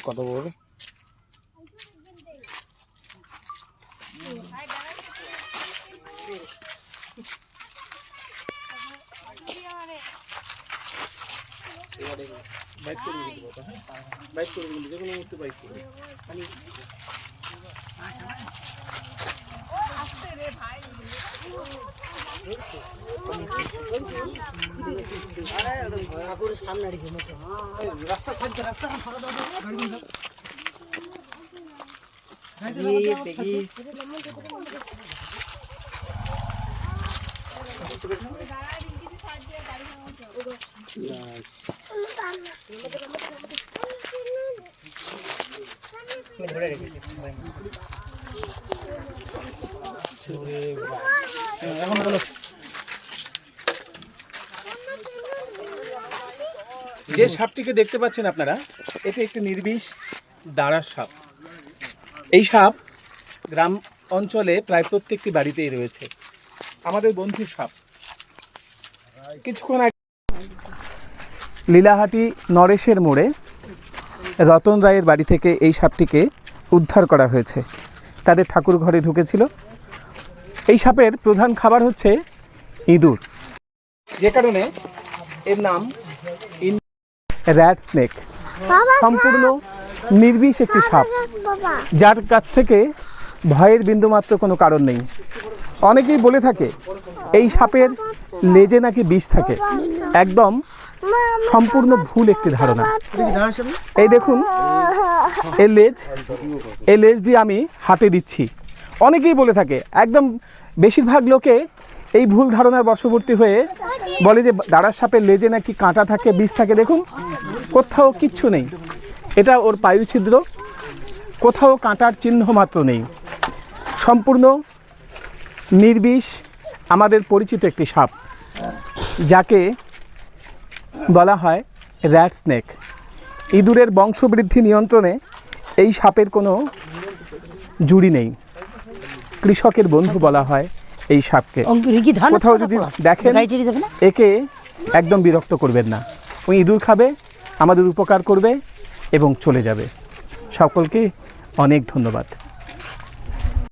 কত বড় বাইক করে দিতে পারো, হ্যাঁ বাইক করে দিতে, যে কোনো মুহূর্তে বাইক করে রাস্তা থাকবে, রাস্তা ধরে রেখেছি এখন বলো। যে সাপটিকে দেখতে পাচ্ছেন আপনারা, এটি একটি নির্বিষ দাঁড়ার সাপ। এই সাপ গ্রাম অঞ্চলে প্রায় প্রত্যেকটি বাড়িতেই রয়েছে। আমাদের বন্ধুর সাপ। কিছুক্ষণ আগে লীলাহাটি নরেশের মোড়ে রতন রায়ের বাড়ি থেকে এই সাপটিকে উদ্ধার করা হয়েছে। তাদের ঠাকুর ঘরে ঢুকেছিল। এই সাপের প্রধান খাবার হচ্ছে ইঁদুর, যে কারণে এর নাম র্যাট স্নেক। সম্পূর্ণ নির্বিষ একটি সাপ, যার কাছ থেকে ভয়ের বিন্দুমাত্র কোনো কারণ নেই। অনেকেই বলে থাকে এই সাপের লেজে নাকি বিষ থাকে। একদম সম্পূর্ণ ভুল একটি ধারণা। এই দেখুন এই লেজ দিয়ে আমি হাতে দিচ্ছি। অনেকেই বলে থাকে, একদম বেশিরভাগ লোকে এই ভুল ধারণার বশবর্তী হয়ে বলে যে দাঁড়ার সাপের লেজে নাকি কাঁটা থাকে, বিষ থাকে। দেখুন কোথাও কিচ্ছু নেই। এটা ওর পায়ু ছিদ্র, কোথাও কাঁটার চিহ্ন মাত্র নেই। সম্পূর্ণ নির্বিষ আমাদের পরিচিত একটি সাপ, যাকে বলা হয় র্যাট স্নেক। ইঁদুরের বংশবৃদ্ধি নিয়ন্ত্রণে এই সাপের কোনো জুড়ি নেই। কৃষকের বন্ধু বলা হয় এই সাপকে। কোথাও যদি দেখেন একে একদম বিরক্ত করবেন না। ওই ইঁদুর খাবে, আমাদের উপকার করবে এবং চলে যাবে। সকলকে অনেক ধন্যবাদ।